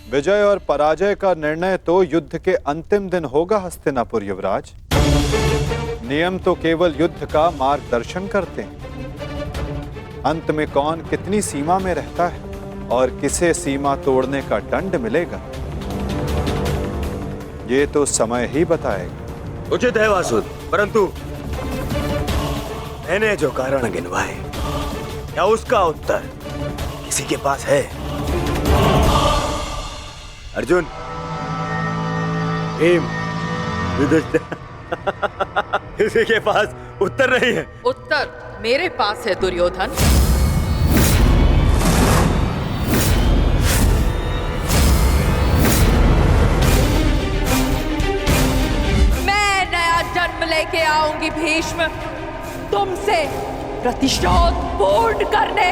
विजय और पराजय का निर्णय तो युद्ध के अंतिम दिन होगा हस्तिनापुर युवराज। नियम तो केवल युद्ध का मार्गदर्शन करते हैं। अंत में कौन कितनी सीमा में रहता है और किसे सीमा तोड़ने का दंड मिलेगा, ये तो समय ही बताएगा। उचित है वासुद, परंतु मैंने जो कारण गिनवाए, क्या उसका उत्तर किसी के पास है? अर्जुन, भीम, युधिष्ठिर, किसी के पास उत्तर नहीं है। उत्तर मेरे पास है दुर्योधन। मैं नया जन्म लेके आऊंगी भीष्म, तुमसे प्रतिशोध पूर्ण करने।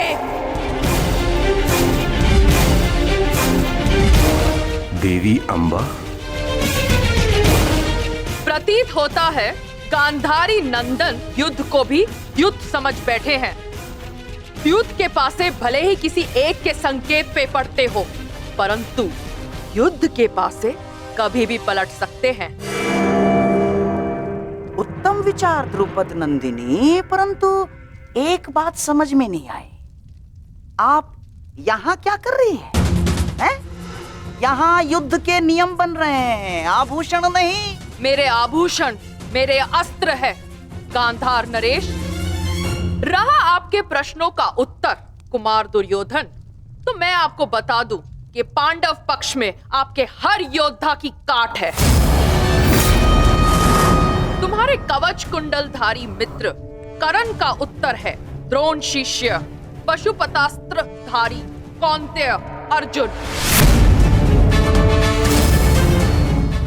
देवी अंबा, प्रतीत होता है गांधारी नंदन युद्ध को भी युद्ध समझ बैठे हैं। युद्ध के पासे भले ही किसी एक के संकेत पे पड़ते हो, परंतु युद्ध के पासे कभी भी पलट सकते हैं। उत्तम विचार द्रुपद नंदिनी, परंतु एक बात समझ में नहीं आई। आप यहाँ क्या कर रही हैं? यहाँ युद्ध के नियम बन रहे हैं, आभूषण नहीं। मेरे आभूषण मेरे अस्त्र है गांधार नरेश। रहा आपके प्रश्नों का उत्तर कुमार दुर्योधन, तो मैं आपको बता दूं कि पांडव पक्ष में आपके हर योद्धा की काट है। तुम्हारे कवच कुंडलधारी मित्र कर्ण का उत्तर है द्रोण शिष्य पशुपतास्त्र धारी कौन्तेय अर्जुन।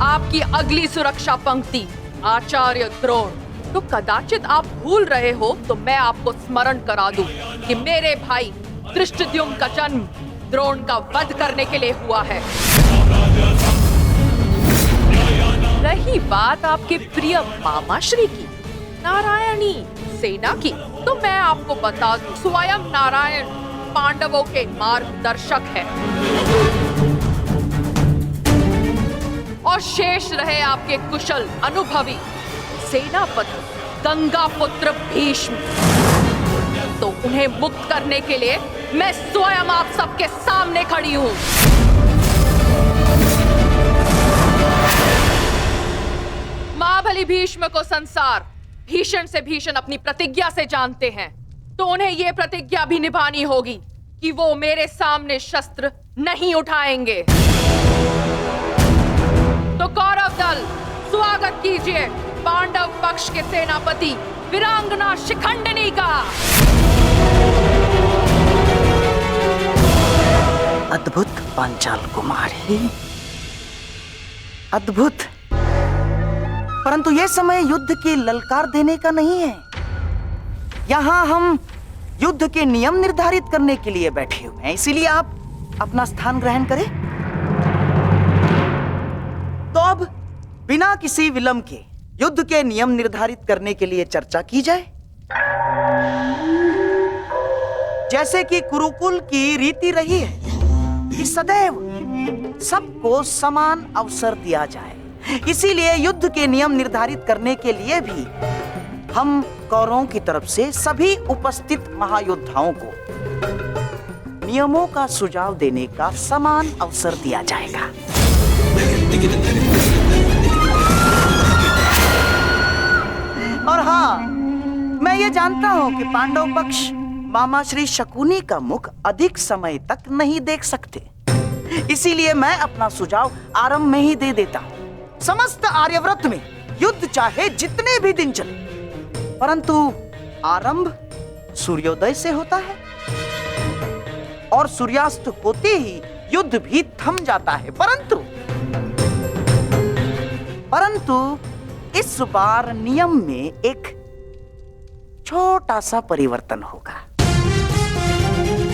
आपकी अगली सुरक्षा पंक्ति आचार्य द्रोण। तो कदाचित आप भूल रहे हो तो मैं आपको स्मरण करा दूं कि मेरे भाई धृष्टद्युम्न का जन्म द्रोण का वध करने के लिए हुआ है। रही बात आपके प्रिय मामाश्री की, नारायणी सेना की, तो मैं आपको बता दूं स्वयं नारायण पांडवों के मार्गदर्शक है। और शेष रहे आपके कुशल अनुभवी सेनापति गंगा पुत्र भीष्म, तो उन्हें मुक्त करने के लिए मैं स्वयं आप सबके सामने खड़ी हूं। महाबली भीष्म को संसार भीषण से भीषण अपनी प्रतिज्ञा से जानते हैं, तो उन्हें यह प्रतिज्ञा भी निभानी होगी कि वो मेरे सामने शस्त्र नहीं उठाएंगे। तो कौरव दल स्वागत कीजिए पांडव पक्ष के सेनापति वीरांगना शिखंडिनी का। अद्भुत पांचाल कुमारी, अद्भुत। परंतु यह समय युद्ध की ललकार देने का नहीं है। यहाँ हम युद्ध के नियम निर्धारित करने के लिए बैठे हुए हैं, इसीलिए आप अपना स्थान ग्रहण करें। तो अब बिना किसी विलंब के युद्ध के नियम निर्धारित करने के लिए चर्चा की जाए। जैसे कि कुरुकुल की रीति रही है कि सदैव सबको समान अवसर दिया जाए, इसीलिए युद्ध के नियम निर्धारित करने के लिए भी हम कौरवों की तरफ से सभी उपस्थित महायोद्धाओं को नियमों का सुझाव देने का समान अवसर दिया जाएगा। और हाँ, मैं ये जानता हूं कि पांडव पक्ष मामा श्री शकुनी का मुख अधिक समय तक नहीं देख सकते, इसीलिए मैं अपना सुझाव आरंभ में ही दे देता हूं। समस्त आर्यव्रत में युद्ध चाहे जितने भी दिन चले, परंतु आरंभ सूर्योदय से होता है और सूर्यास्त होते ही युद्ध भी थम जाता है। परंतु इस बार नियम में एक छोटा सा परिवर्तन होगा।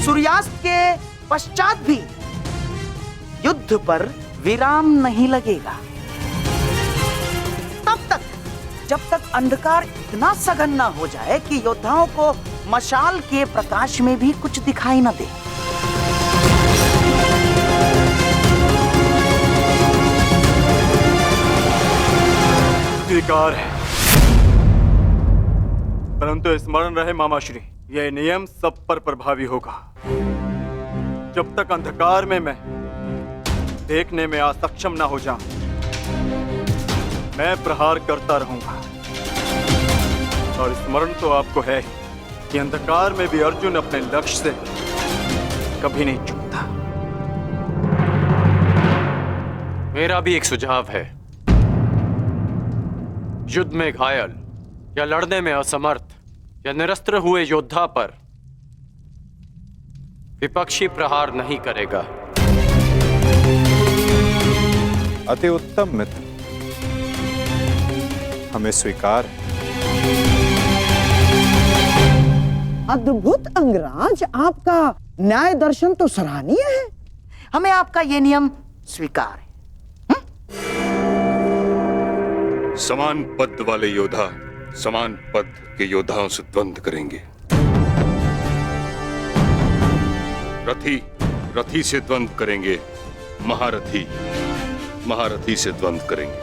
सूर्यास्त के पश्चात भी युद्ध पर विराम नहीं लगेगा, तब तक जब तक अंधकार इतना सघन न हो जाए कि योद्धाओं को मशाल के प्रकाश में भी कुछ दिखाई न दे। स्वीकार है, परंतु स्मरण रहे मामाश्री, यह नियम सब पर प्रभावी होगा। जब तक अंधकार में मैं देखने में असक्षम ना हो जाऊं, मैं प्रहार करता रहूंगा। और स्मरण तो आपको है ही कि अंधकार में भी अर्जुन अपने लक्ष्य से कभी नहीं चूकता। मेरा भी एक सुझाव है। युद्ध में घायल या लड़ने में असमर्थ या निरस्त्र हुए योद्धा पर विपक्षी प्रहार नहीं करेगा। अति उत्तम मित्र, हमें स्वीकार है। अद्भुत अंगराज, आपका न्याय दर्शन तो सराहनीय है। हमें आपका ये नियम स्वीकार है। समान पद वाले योद्धा समान पद के योद्धाओं से द्वंद्व करेंगे। रथी रथी से द्वंद्व करेंगे, महारथी महारथी से द्वंद्व करेंगे,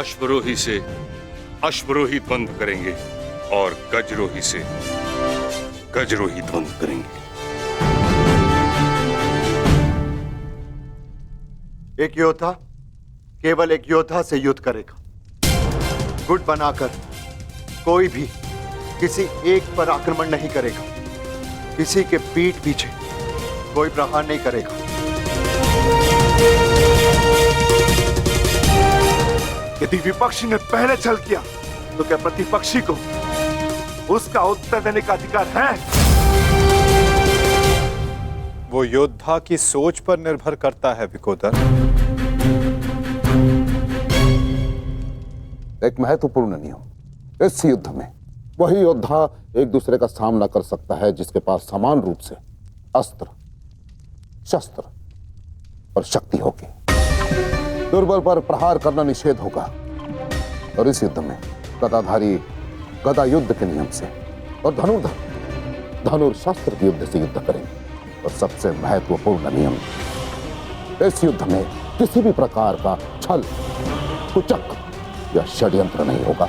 अश्वरोही से अश्वरोही द्वंद्व करेंगे और गजरोही से गजरोही द्वंद्व करेंगे। एक योद्धा केवल एक योद्धा से युद्ध करेगा। गुट बनाकर कोई भी किसी एक पर आक्रमण नहीं करेगा। किसी के पीठ पीछे कोई प्रहार नहीं करेगा। यदि विपक्षी ने पहले छल किया तो क्या प्रतिपक्षी को उसका उत्तर देने का अधिकार है? वो योद्धा की सोच पर निर्भर करता है विकोदर। एक महत्वपूर्ण नियम, इस युद्ध में वही योद्धा एक दूसरे का सामना कर सकता है जिसके पास समान रूप से अस्त्र, शस्त्र और शक्ति होगी। दुर्बल पर प्रहार करना निषेध होगा। और इस युद्ध में गदाधारी गदा युद्ध के नियम से और धनुर्धर धनुर्शस्त्र के युद्ध से युद्ध करेंगे। और सबसे महत्वपूर्ण नियम, इस युद्ध में किसी भी प्रकार का छल, कुचक या षड्यंत्र नहीं होगा।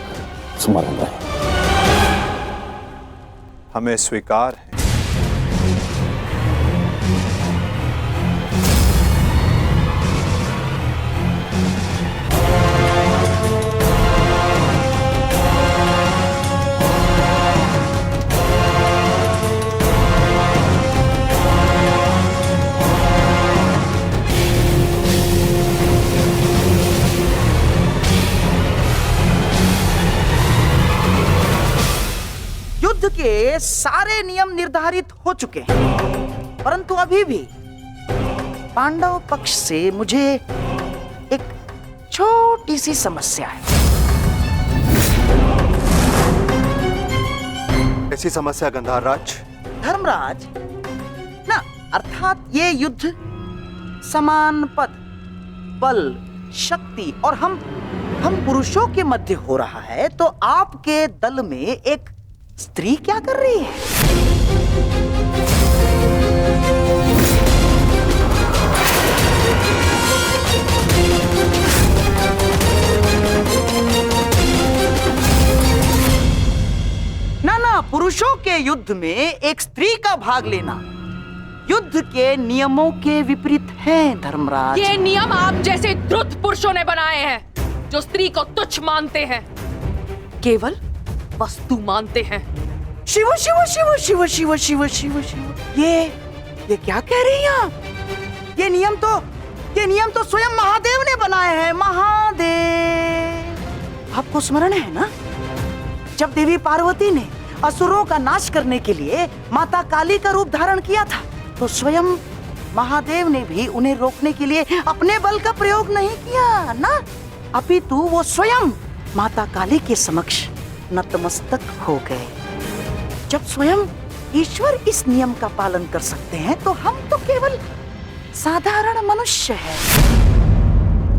स्मरण रहे। हमें स्वीकार है। युद्ध के सारे नियम निर्धारित हो चुके हैं, परंतु अभी भी पांडव पक्ष से मुझे एक छोटी सी समस्या है। ऐसी समस्या गंधार राज? धर्मराज ना, अर्थात ये युद्ध समान पद, बल, शक्ति और हम पुरुषों के मध्य हो रहा है, तो आपके दल में एक स्त्री क्या कर रही है? ना, पुरुषों के युद्ध में एक स्त्री का भाग लेना युद्ध के नियमों के विपरीत है धर्मराज। ये नियम आप जैसे द्रुत पुरुषों ने बनाए हैं, जो स्त्री को तुच्छ मानते हैं, केवल वस्तु मानते हैं। शिव शिव शिव शिव शिव शिव शिव शिव, ये क्या कह रही हैं आप? ये नियम तो स्वयं महादेव ने बनाए हैं। महादेव, आपको स्मरण है ना, जब देवी पार्वती ने असुरों का नाश करने के लिए माता काली का रूप धारण किया था, तो स्वयं महादेव ने भी उन्हें रोकने के लिए अपने बल का प्रयोग नहीं किया ना, अपितु वो स्वयं माता काली के समक्ष नतमस्तक हो गए। जब स्वयं ईश्वर इस नियम का पालन कर सकते हैं, तो हम तो केवल साधारण मनुष्य हैं।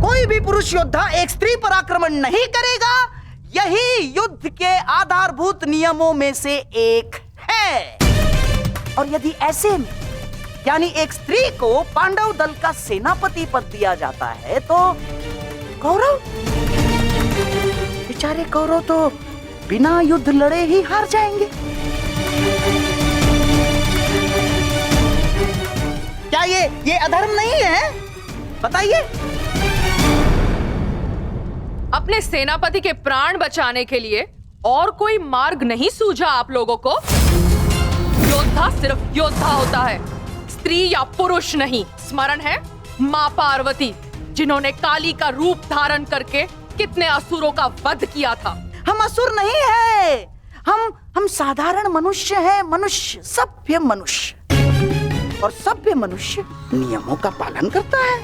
कोई भी पुरुष योद्धा एक स्त्री पर आक्रमण नहीं करेगा। यही युद्ध के आधारभूत नियमों में से एक है। और यदि ऐसे में यानी एक स्त्री को पांडव दल का सेनापति पद दिया जाता है, तो कौरव, बेचारे कौरव तो बिना युद्ध लड़े ही हार जाएंगे। क्या ये अधर्म नहीं है? बताइए। अपने सेनापति के प्राण बचाने के लिए और कोई मार्ग नहीं सूझा आप लोगों को? योद्धा सिर्फ योद्धा होता है, स्त्री या पुरुष नहीं। स्मरण है माँ पार्वती, जिन्होंने काली का रूप धारण करके कितने असुरों का वध किया था। हम असुर नहीं है, हम साधारण मनुष्य हैं, मनुष्य, सभ्य मनुष्य। और सभ्य मनुष्य नियमों का पालन करता है।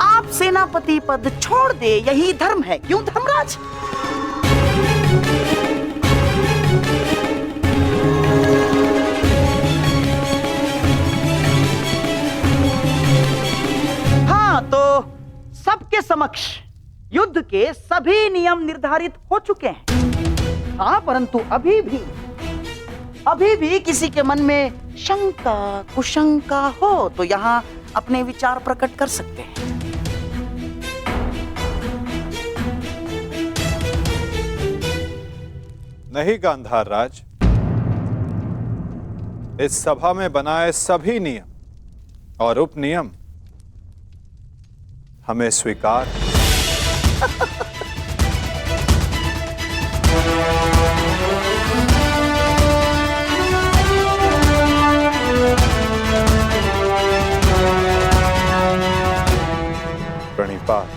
आप सेनापति पद छोड़ दे, यही धर्म है, क्यों धर्मराज? हाँ, तो सबके समक्ष युद्ध के सभी नियम निर्धारित हो चुके हैं। हाँ, परंतु अभी भी किसी के मन में शंका कुशंका हो तो यहाँ अपने विचार प्रकट कर सकते हैं। नहीं गांधार राज, इस सभा में बनाए सभी नियम और उपनियम हमें स्वीकार है। प्रणिपात।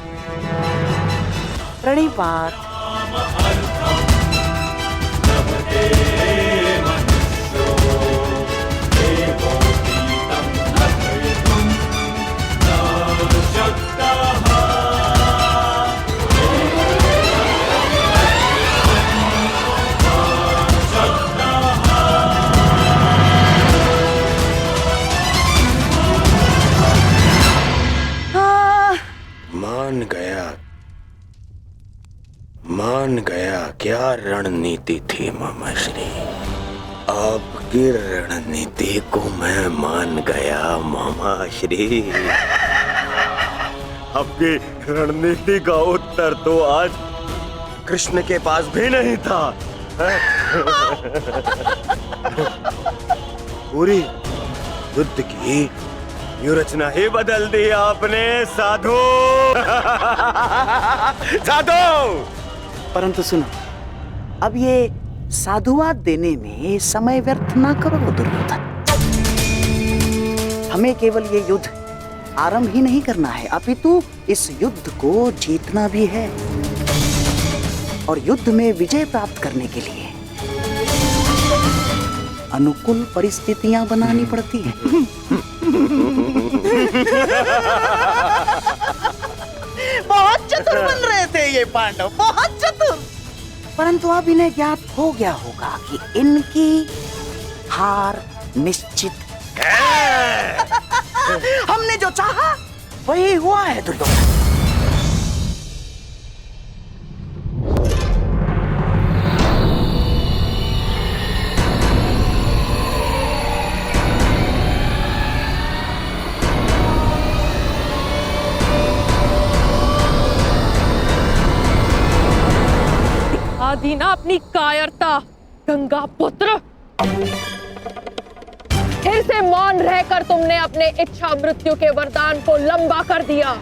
प्रणिपात। मान गया क्या रणनीति थी मामाश्री। आपकी रणनीति को मैं मान गया मामाश्री। आपकी रणनीति का उत्तर तो आज कृष्ण के पास भी नहीं था। पूरी युद्ध की रचना ही बदल दी आपने साधु। साधु। परंतु सुनो, अब ये साधुवाद देने में समय व्यर्थ ना करो दुर्योधन। हमें केवल ये युद्ध आरंभ ही नहीं करना है, अपितु इस युद्ध को जीतना भी है। और युद्ध में विजय प्राप्त करने के लिए अनुकूल परिस्थितियां बनानी पड़ती हैं। बहुत चतुर बन रहे थे ये पांडव, बहुत चतुर। परंतु अब इन्हें ज्ञात हो गया होगा कि इनकी हार निश्चित है। हमने जो चाहा वही हुआ है दुर्योधन। दीना अपनी कायरता, गंगा पुत्र। फिर से मौन रहकर तुमने अपने इच्छा मृत्यु के वरदान को लंबा कर दिया।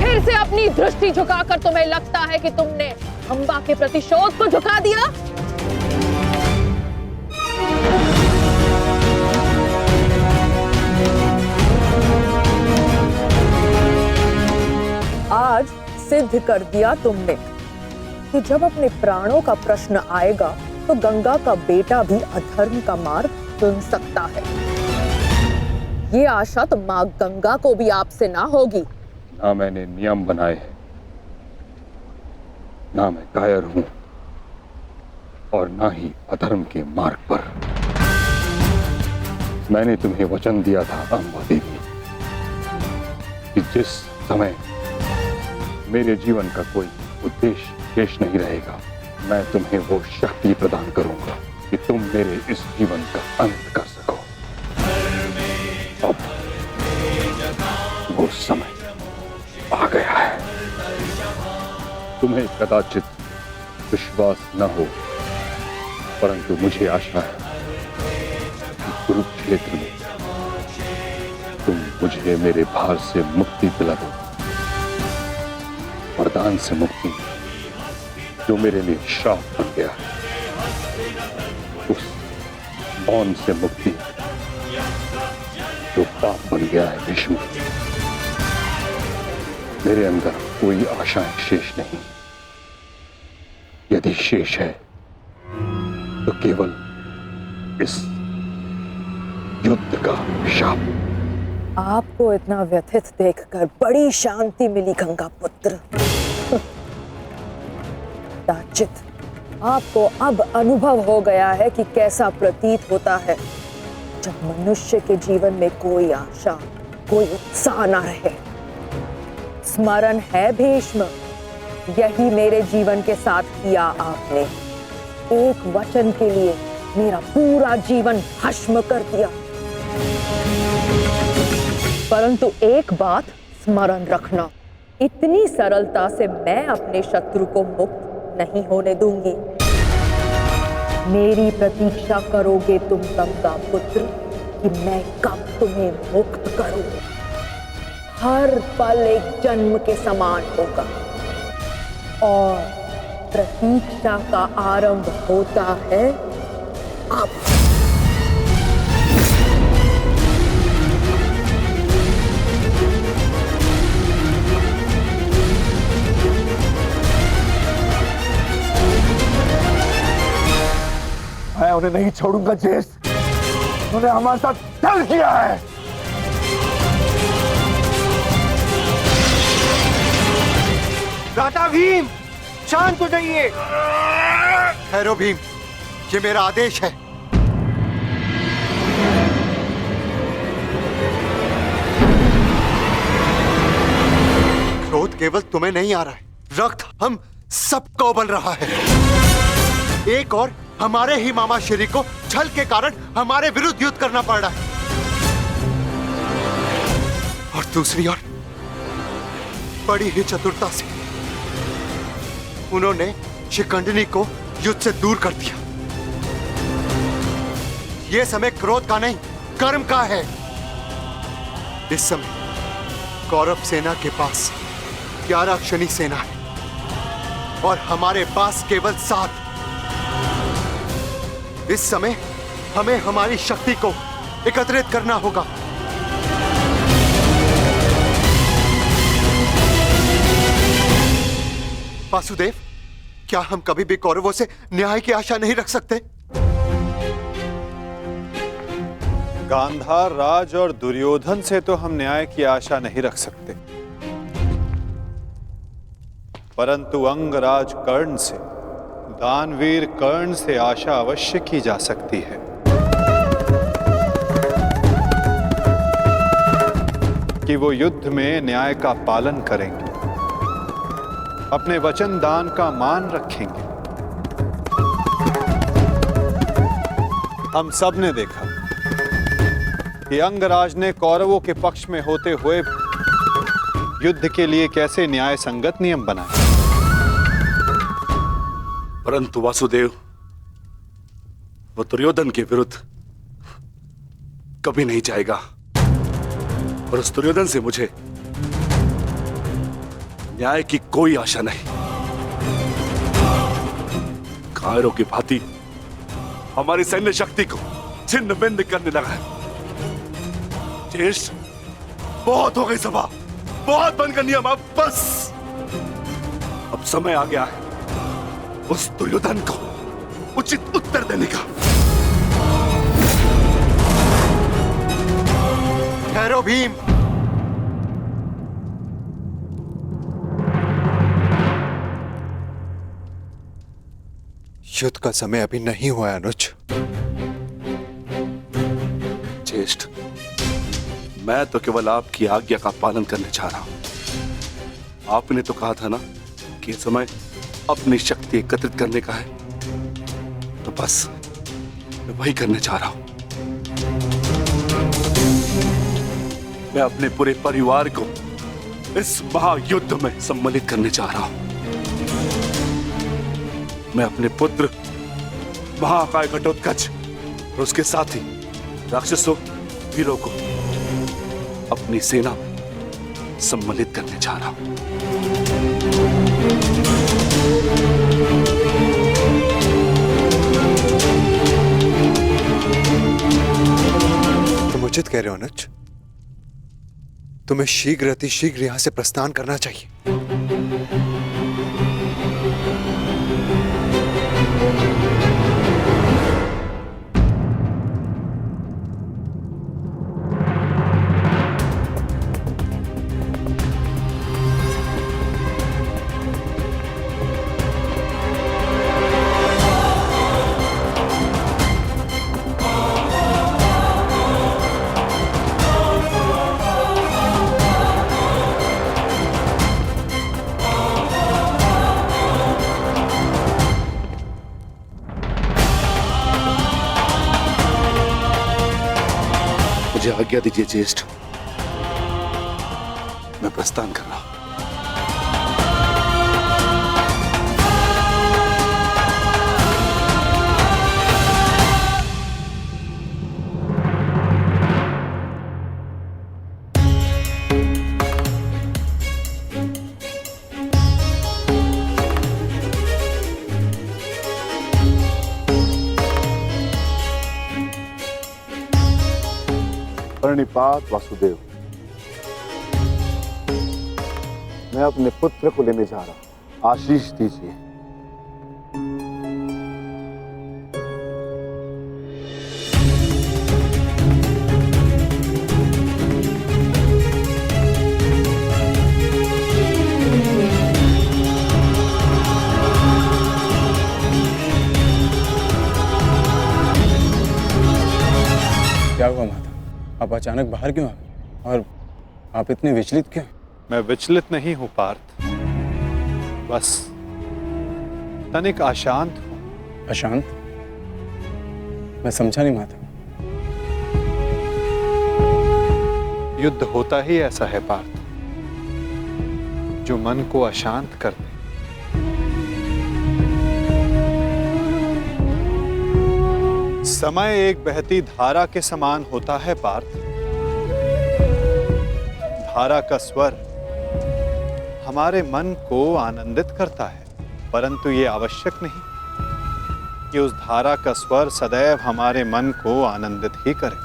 फिर से अपनी दृष्टि झुकाकर तुम्हें लगता है कि तुमने अंबा के प्रतिशोध को झुका दिया। आज सिद्ध कर दिया तुमने कि जब अपने प्राणों का प्रश्न आएगा तो गंगा का बेटा भी अधर्म का मार्ग चुन सकता है। ये आशा तो माँ गंगा को भी आपसे ना होगी। ना मैंने नियम बनाए हैं, ना मैं कायर हूं, और ना ही अधर्म के मार्ग पर। मैंने तुम्हें वचन दिया था अंबा देवी कि जिस समय मेरे जीवन का कोई उद्देश्य शेष नहीं रहेगा, मैं तुम्हें वो शक्ति प्रदान करूंगा कि तुम मेरे इस जीवन का अंत कर सको। अब वो समय आ गया है। तुम्हें कदाचित विश्वास न हो, परंतु मुझे आशा है कि कुरुक्षेत्र में तुम मुझे मेरे भार से मुक्ति दिला दो। वरदान से मुक्ति जो मेरे लिए श्राप बन गया है, उस मौन से मुक्ति जो पाप बन गया है भीष्म। मेरे अंदर कोई आशाएं शेष नहीं। यदि शेष है तो केवल इस युद्ध का शाप। आपको इतना व्यथित देखकर बड़ी शांति मिली गंगा पुत्र। दाचित, आपको अब अनुभव हो गया है कि कैसा प्रतीत होता है जब मनुष्य के जीवन में कोई आशा, कोई उत्साह ना रहे। स्मरण है भीष्म, यही मेरे जीवन के साथ किया आपने। एक वचन के लिए मेरा पूरा जीवन भस्म कर दिया। परंतु एक बात स्मरण रखना, इतनी सरलता से मैं अपने शत्रु को मुक्त नहीं होने दूंगी। मेरी प्रतीक्षा करोगे तुम गंगा पुत्र कि मैं कब तुम्हें मुक्त करूं। हर पल एक जन्म के समान होगा और प्रतीक्षा का आरंभ होता है अब। मैं उन्हें नहीं छोड़ूंगा ज्येष्ठ। उन्होंने हमारे साथ छल किया है। राजा भीम, शांत हो जाइए। ठहरो भीम, ये मेरा आदेश है। क्रोध केवल तुम्हें नहीं आ रहा है, रक्त हम सबको बल रहा है। एक और हमारे ही मामा श्री को छल के कारण हमारे विरुद्ध युद्ध करना पड़ रहा है, और दूसरी ओर बड़ी ही चतुरता से उन्होंने शिखंडिनी को युद्ध से दूर कर दिया। यह समय क्रोध का नहीं, कर्म का है। इस समय कौरव सेना के पास 11 क्षणी सेना है और हमारे पास केवल 7। इस समय हमें हमारी शक्ति को एकत्रित करना होगा। वासुदेव, क्या हम कभी भी कौरवों से न्याय की आशा नहीं रख सकते? गांधार राज और दुर्योधन से तो हम न्याय की आशा नहीं रख सकते, परंतु अंगराज कर्ण से, दानवीर कर्ण से आशा अवश्य की जा सकती है कि वो युद्ध में न्याय का पालन करेंगे, अपने वचन दान का मान रखेंगे। हम सब ने देखा कि अंगराज ने कौरवों के पक्ष में होते हुए युद्ध के लिए कैसे न्याय संगत नियम बनाए। परंतु वासुदेव, वो दुर्योधन के विरुद्ध कभी नहीं जाएगा, और उस दुर्योधन से मुझे न्याय की कोई आशा नहीं। कायरों की भांति हमारी सैन्य शक्ति को छिन्न भिन्न करने लगा है। ज्येष्ठ, बहुत हो गई सभा, बहुत बनकर नियम, अब बस। अब समय आ गया है उस दुर्योधन को उचित उत्तर देने का। ठहरो भीम, युद्ध का समय अभी नहीं हुआ अनुज। ज्येष्ठ, मैं तो केवल आपकी आज्ञा का पालन करने जा रहा हूं। आपने तो कहा था ना कि समय अपनी शक्ति एकत्रित करने का है, तो बस मैं वही करने जा रहा हूं। मैं अपने पूरे परिवार को इस महायुद्ध में सम्मिलित करने जा रहा हूं। मैं अपने पुत्र महाकाय घटोत्कच और उसके साथी राक्षसों वीरों को अपनी सेना में सम्मिलित करने जा रहा हूं। तुम उचित कह रहे हो अनुज। तुम्हें शीघ्र अतिशीघ्र यहां से प्रस्थान करना चाहिए। मुझे आज्ञा दीजिए ज्येष्ठ, मैं प्रस्थान कर रहा हूं। प्रणिपात वासुदेव, मैं अपने पुत्र को लेने जा रहा हूं, आशीष दीजिए। क्या हुआ माता? आप अचानक बाहर क्यों आ गए और आप इतने विचलित क्यों? मैं विचलित नहीं हूं पार्थ, बस तनिक अशांत हूं। अशांत? मैं समझा नहीं माता। युद्ध होता ही ऐसा है पार्थ, जो मन को अशांत कर दे। समय एक बहती धारा के समान होता है पार्थ। धारा का स्वर हमारे मन को आनंदित करता है, परंतु ये आवश्यक नहीं कि उस धारा का स्वर सदैव हमारे मन को आनंदित ही करे,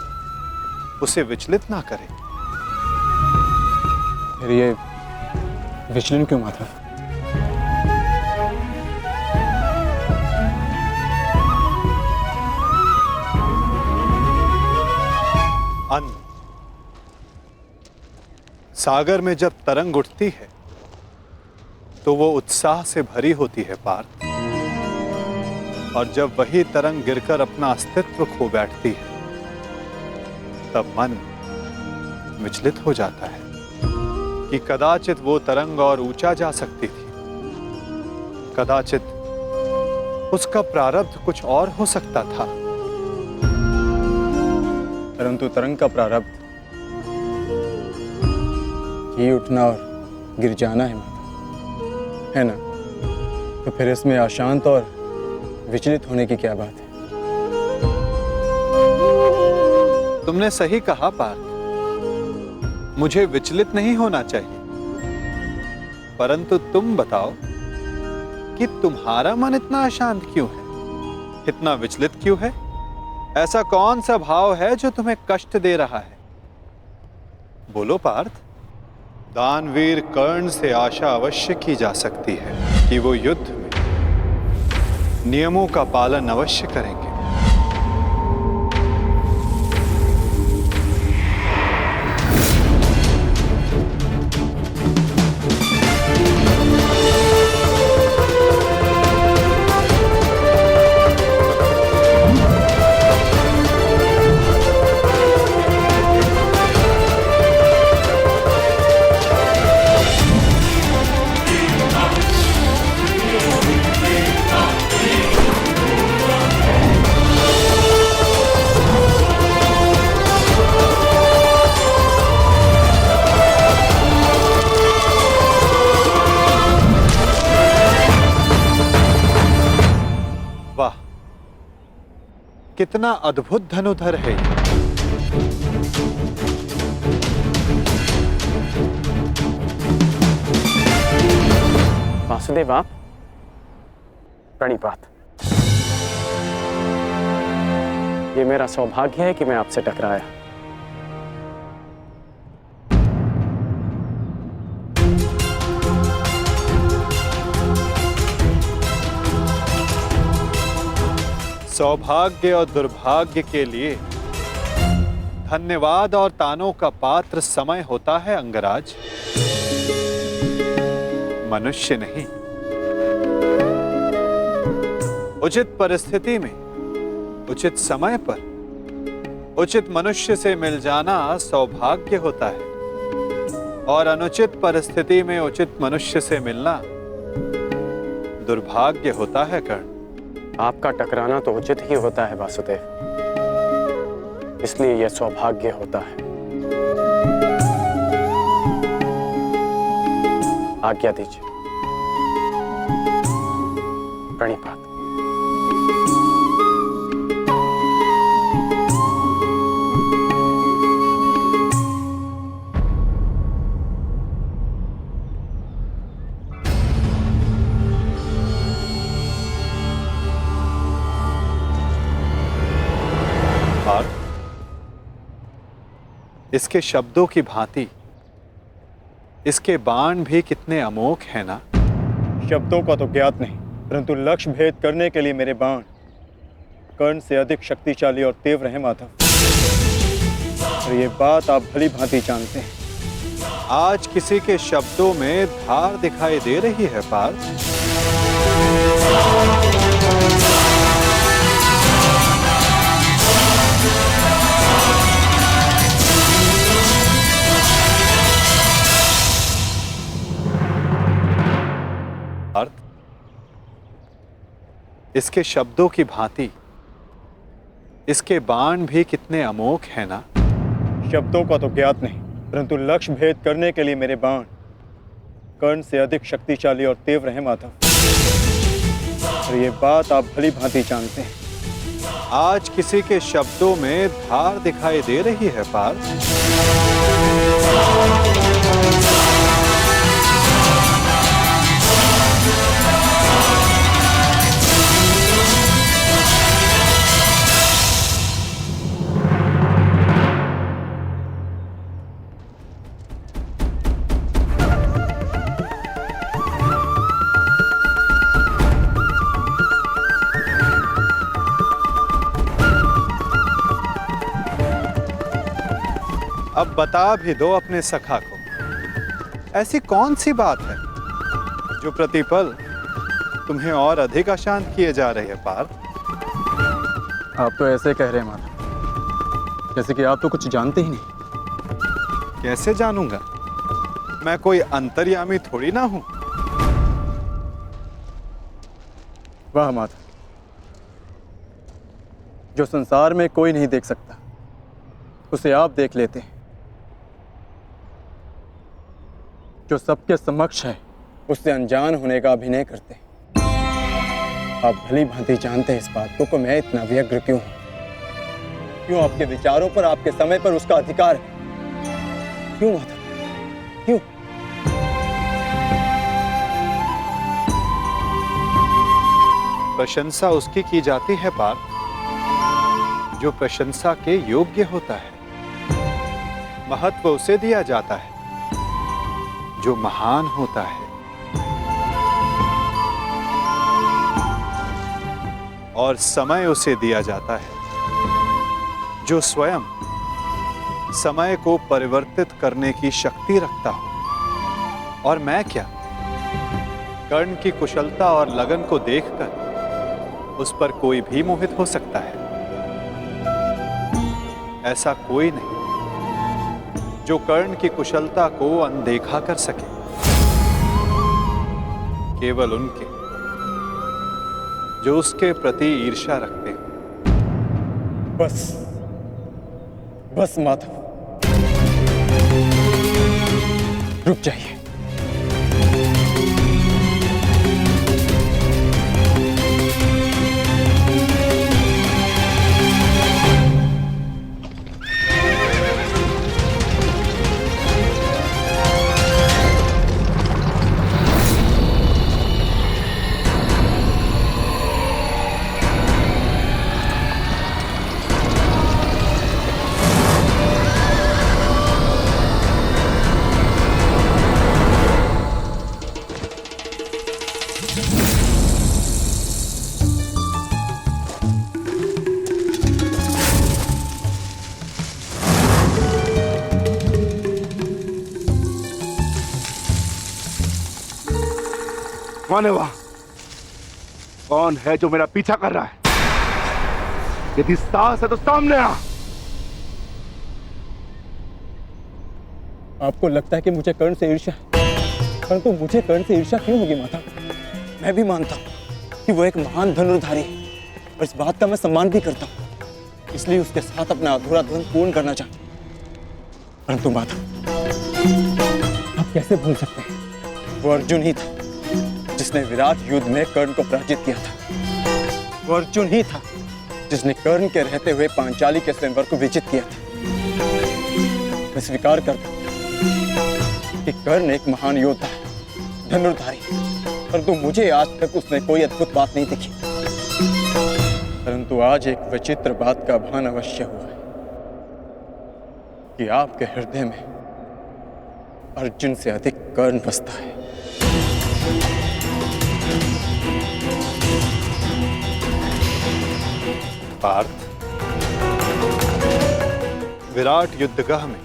उसे विचलित ना करे। फिर ये विचलन क्यों माता? अन्न, सागर में जब तरंग उठती है तो वो उत्साह से भरी होती है पार्थ, और जब वही तरंग गिरकर अपना अस्तित्व खो बैठती है तब मन विचलित हो जाता है कि कदाचित वो तरंग और ऊंचा जा सकती थी, कदाचित उसका प्रारब्ध कुछ और हो सकता था। परंतु तरंग का प्रारब्ध ही उठना और गिर जाना है माता, है ना? तो फिर इसमें अशांत और विचलित होने की क्या बात है? तुमने सही कहा पार्थ, मुझे विचलित नहीं होना चाहिए, परंतु तुम बताओ कि तुम्हारा मन इतना अशांत क्यों है, इतना विचलित क्यों है? ऐसा कौन सा भाव है जो तुम्हें कष्ट दे रहा है? बोलो पार्थ। दानवीर कर्ण से आशा अवश्य की जा सकती है कि वो युद्ध में नियमों का पालन अवश्य करेंगे। कितना अद्भुत धनुधर है ये। वासुदेव आप प्रणिपात। ये मेरा सौभाग्य है कि मैं आपसे टकराया। सौभाग्य और दुर्भाग्य के लिए धन्यवाद और तानों का पात्र समय होता है अंगराज, मनुष्य नहीं। उचित परिस्थिति में, उचित समय पर उचित मनुष्य से मिल जाना सौभाग्य होता है और अनुचित परिस्थिति में उचित मनुष्य से मिलना दुर्भाग्य होता है कर्ण। आपका टकराना तो उचित ही होता है वासुदेव, इसलिए यह सौभाग्य होता है। आज्ञा दीजिए। प्रणिपात। इसके शब्दों की भांति इसके बाण भी कितने अमोघ हैं ना। शब्दों का तो ज्ञात नहीं, परंतु लक्ष्य भेद करने के लिए मेरे बाण कर्ण से अधिक शक्तिशाली और तीव्र हैं माधव, और ये बात आप भली भांति जानते हैं। आज किसी के शब्दों में धार दिखाई दे रही है पार्थ। इसके शब्दों की भांति इसके बाण भी कितने अमोघ हैं ना। शब्दों का तो ज्ञात नहीं, परंतु लक्ष्य भेद करने के लिए मेरे बाण कर्ण से अधिक शक्तिशाली और तीव्र हैं माधव, और ये बात आप भली भांति जानते हैं। आज किसी के शब्दों में धार दिखाई दे रही है पार्थ। अब बता भी दो अपने सखा को, ऐसी कौन सी बात है जो प्रतिपल तुम्हें और अधिक अशांत किए जा रहे हैं पार्थ। आप तो ऐसे कह रहे हैं माधव, जैसे कि आप तो कुछ जानते ही नहीं। कैसे जानूंगा, मैं कोई अंतर्यामी थोड़ी ना हूं। वाह माधव, जो संसार में कोई नहीं देख सकता उसे आप देख लेते हैं, जो सबके समक्ष है उससे अनजान होने का अभिनय करते हैं। आप भली भांति जानते हैं इस बात को कि मैं इतना व्यग्र क्यों हूं, क्यों आपके विचारों पर, आपके समय पर उसका अधिकार है। क्यों माधव, क्यों? प्रशंसा उसकी की जाती है पार्थ जो प्रशंसा के योग्य होता है। महत्व उसे दिया जाता है जो महान होता है, और समय उसे दिया जाता है जो स्वयं समय को परिवर्तित करने की शक्ति रखता हो। और मैं क्या, कर्ण की कुशलता और लगन को देखकर उस पर कोई भी मोहित हो सकता है। ऐसा कोई नहीं जो कर्ण की कुशलता को अनदेखा कर सके, केवल उनके जो उसके प्रति ईर्ष्या रखते हैं। बस बस माधव, रुक जाइए। कौन है वहां? कौन है जो मेरा पीछा कर रहा है? यदि साहस है तो सामने आ। आपको लगता है कि मुझे कर्ण से ईर्ष्या है, परंतु मुझे कर्ण से ईर्ष्या क्यों होगी माता? मैं भी मानता हूँ कि वो एक महान धनुर्धारी है और इस बात का मैं सम्मान भी करता हूँ, इसलिए उसके साथ अपना अधूरा धन पूर्ण करना चाहता हूँ। परंतु माता, आप कैसे भूल सकते हैं, वो अर्जुन ही था जिसने विराट युद्ध में कर्ण को पराजित किया था। वो अर्जुन ही था जिसने कर्ण के रहते हुए पांचाली के स्वयंवर को विजित किया था। मैं स्वीकार करता हूं कि कर्ण एक महान योद्धा है, धनुर्धारी, परंतु मुझे आज तक उसने कोई अद्भुत बात नहीं दिखी। परंतु आज एक विचित्र बात का भान अवश्य हुआ है कि आपके हृदय में अर्जुन से अधिक कर्ण बसता है। पार्थ, विराट युद्धगाह में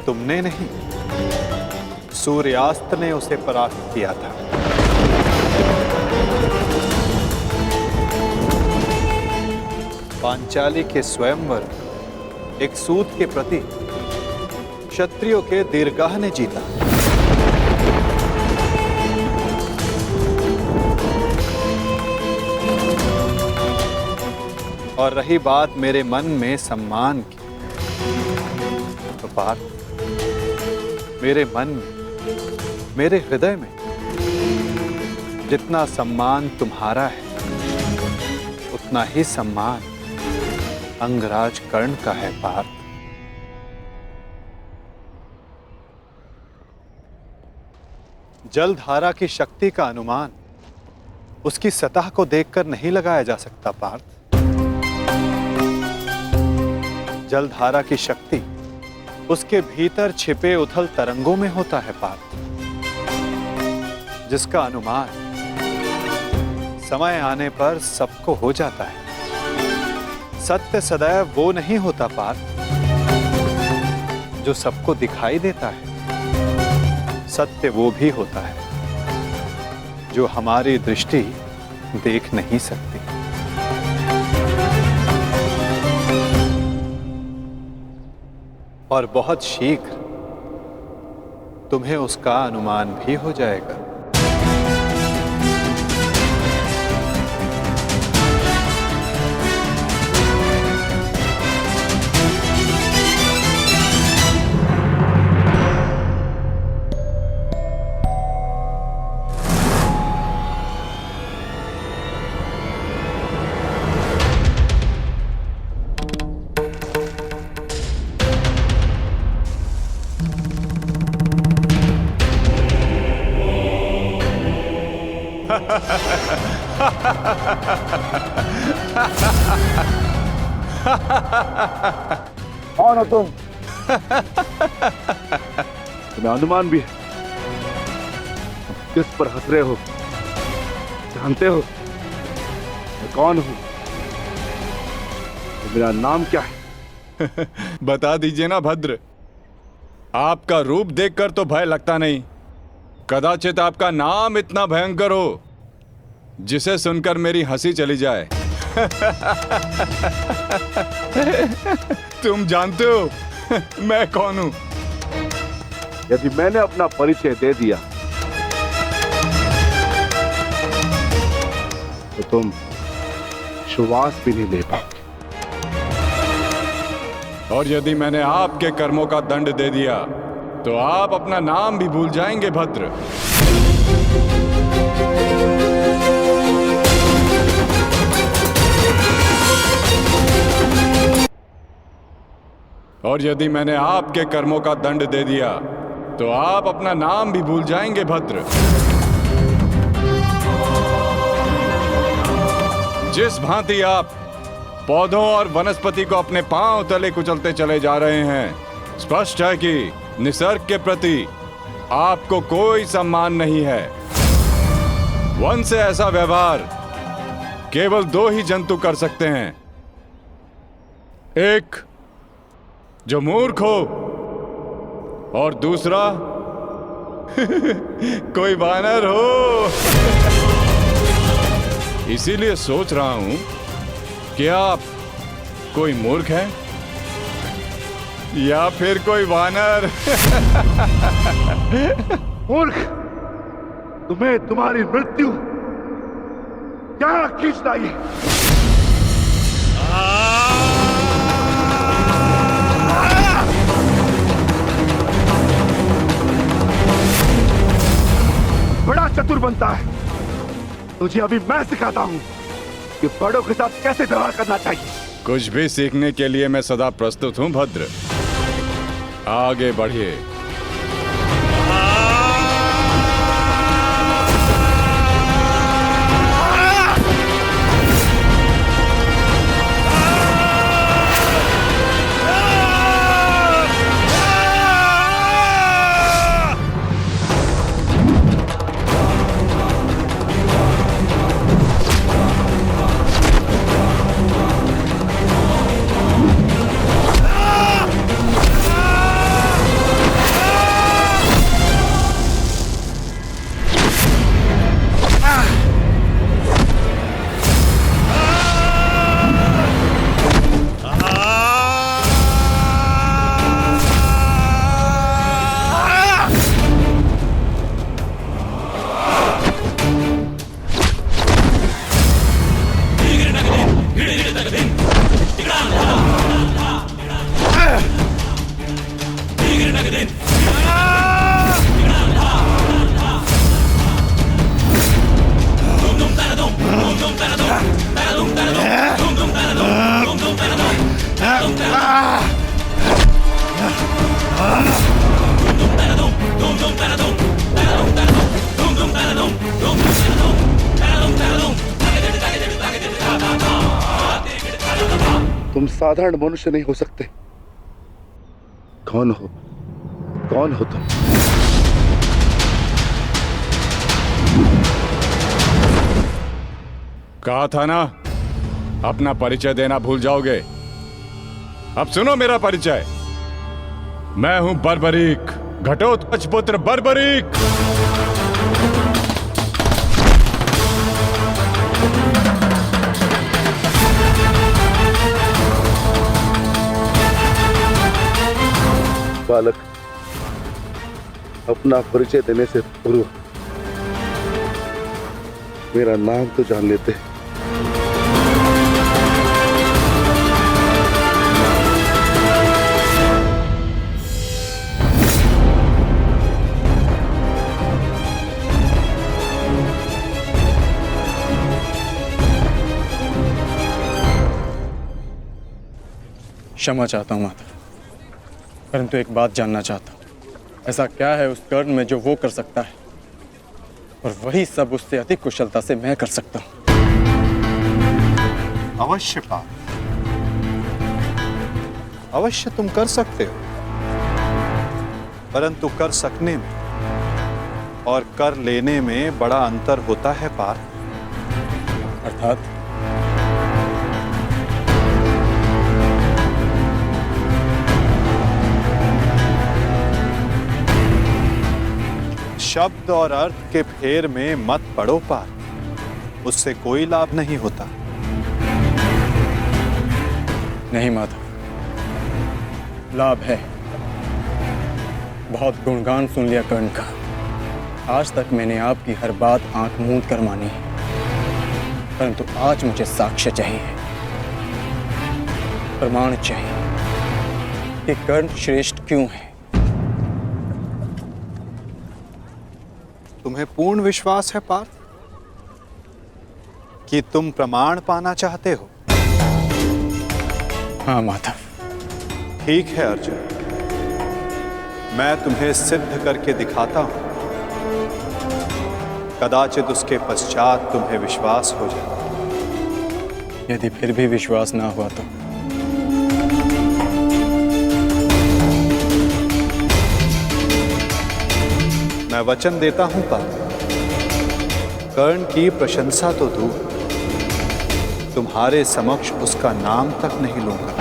तुमने नहीं, सूर्यास्त ने उसे परास्त किया था। पांचाली के स्वयंवर एक सूत के प्रति क्षत्रियों के दीर्घाह ने जीता। और रही बात मेरे मन में सम्मान की, तो पार्थ, मेरे मन में, मेरे हृदय में जितना सम्मान तुम्हारा है, उतना ही सम्मान अंगराज कर्ण का है। पार्थ, जलधारा की शक्ति का अनुमान उसकी सतह को देखकर नहीं लगाया जा सकता। पार्थ, जलधारा की शक्ति उसके भीतर छिपे उथल तरंगों में होता है। पार्थ, जिसका अनुमान समय आने पर सबको हो जाता है। सत्य सदैव वो नहीं होता पार्थ जो सबको दिखाई देता है। सत्य वो भी होता है जो हमारी दृष्टि देख नहीं सकती। और बहुत शीघ्र तुम्हें उसका अनुमान भी हो जाएगा। कौन हो तुम? तुम्हें अनुमान भी है? किस पर हंस रहे हो? जानते हो मैं कौन हूं? मेरा नाम क्या है? बता दीजिए ना भद्र। आपका रूप देखकर तो भय लगता नहीं, कदाचित आपका नाम इतना भयंकर हो जिसे सुनकर मेरी हंसी चली जाए। तुम जानते हो मैं कौन हूं? यदि मैंने अपना परिचय दे दिया तो तुम श्वास भी नहीं ले पाओगे। और यदि मैंने आपके कर्मों का दंड दे दिया तो आप अपना नाम भी भूल जाएंगे भद्र। और यदि मैंने आपके कर्मों का दंड दे दिया तो आप अपना नाम भी भूल जाएंगे भद्र। जिस भांति आप पौधों और वनस्पति को अपने पांव तले कुचलते चले जा रहे हैं, स्पष्ट है कि निसर्ग के प्रति आपको कोई सम्मान नहीं है। वन से ऐसा व्यवहार केवल दो ही जंतु कर सकते हैं, एक जो मूर्ख हो और दूसरा कोई वानर हो। इसीलिए सोच रहा हूं कि आप कोई मूर्ख है या फिर कोई वानर। मूर्ख, तुम्हें तुम्हारी मृत्यु क्या खींचना ये? बड़ा चतुर बनता है। तुझे अभी मैं सिखाता हूं कि बड़ों के साथ कैसे व्यवहार करना चाहिए। कुछ भी सीखने के लिए मैं सदा प्रस्तुत हूं भद्र। आगे बढ़िए। तुम साधारण मनुष्य नहीं हो सकते। कौन हो? कौन हो तुम? कहा था ना, अपना परिचय देना भूल जाओगे। अब सुनो मेरा परिचय। मैं हूं बर्बरीक, घटोत्कच पुत्र बर्बरीक। बालक, अपना परिचय देने से पूर्व मेरा नाम तो जान लेते। क्षमा चाहता हूं माता, परंतु एक बात जानना चाहता हूं। ऐसा क्या है उस कर्ण में जो वो कर सकता है और वही सब उससे अधिक कुशलता से मैं कर सकता हूं? अवश्य पार्थ, अवश्य तुम कर सकते हो, परंतु कर सकने में और कर लेने में बड़ा अंतर होता है पार्थ। अर्थात? शब्द और अर्थ के फेर में मत पड़ो पार्थ, उससे कोई लाभ नहीं होता। नहीं माता, लाभ है। बहुत गुणगान सुन लिया कर्ण का। आज तक मैंने आपकी हर बात आंख मूंद कर मानी है, परंतु आज मुझे साक्ष्य चाहिए, प्रमाण चाहिए कि कर्ण श्रेष्ठ क्यों है। तुम्हें पूर्ण विश्वास है पार्थ कि तुम प्रमाण पाना चाहते हो? हाँ माधव। ठीक है अर्जुन, मैं तुम्हें सिद्ध करके दिखाता हूं। कदाचित उसके पश्चात तुम्हें विश्वास हो जाए। यदि फिर भी विश्वास ना हुआ तो? मैं वचन देता हूं पार्थ, कर्ण की प्रशंसा तो दूर, तुम्हारे समक्ष उसका नाम तक नहीं लूंगा।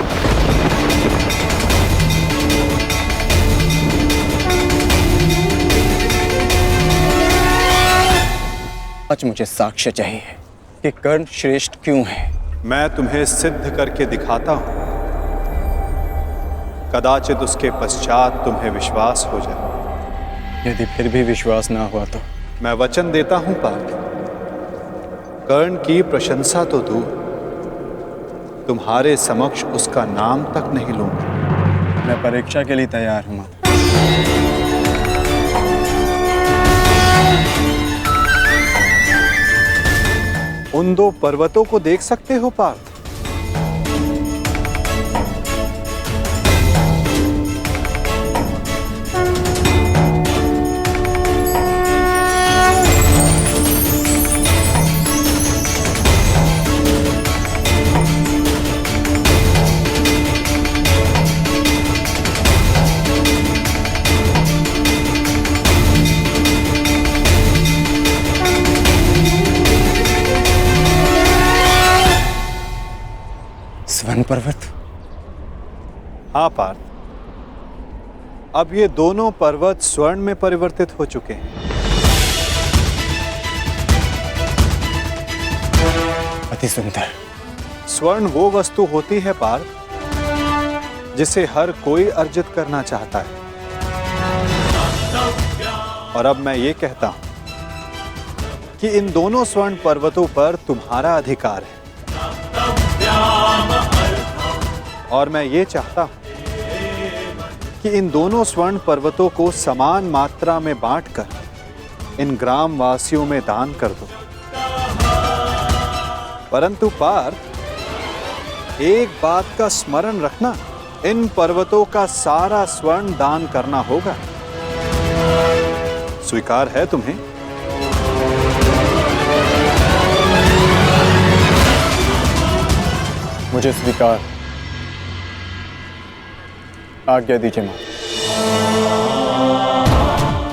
आज मुझे साक्ष्य चाहिए कि कर्ण श्रेष्ठ क्यों है। मैं तुम्हें सिद्ध करके दिखाता हूं, कदाचित उसके पश्चात तुम्हें विश्वास हो जाए। यदि फिर भी विश्वास ना हुआ तो? मैं वचन देता हूं पार्थ, कर्ण की प्रशंसा तो दूर, तुम्हारे समक्ष उसका नाम तक नहीं लूंगा। मैं परीक्षा के लिए तैयार हूं। उन दो पर्वतों को देख सकते हो पार्थ? स्वर्ण पर्वत? हाँ पार्थ, अब ये दोनों पर्वत स्वर्ण में परिवर्तित हो चुके हैं। अति सुंदर। स्वर्ण वो वस्तु होती है पार्थ जिसे हर कोई अर्जित करना चाहता है। और अब मैं ये कहता हूं कि इन दोनों स्वर्ण पर्वतों पर तुम्हारा अधिकार है। और मैं ये चाहता हूं कि इन दोनों स्वर्ण पर्वतों को समान मात्रा में बांटकर इन ग्राम वासियों में दान कर दो। परंतु पार्थ, एक बात का स्मरण रखना, इन पर्वतों का सारा स्वर्ण दान करना होगा। स्वीकार है तुम्हें? मुझे स्वीकार। आज्ञा दीजिए मां।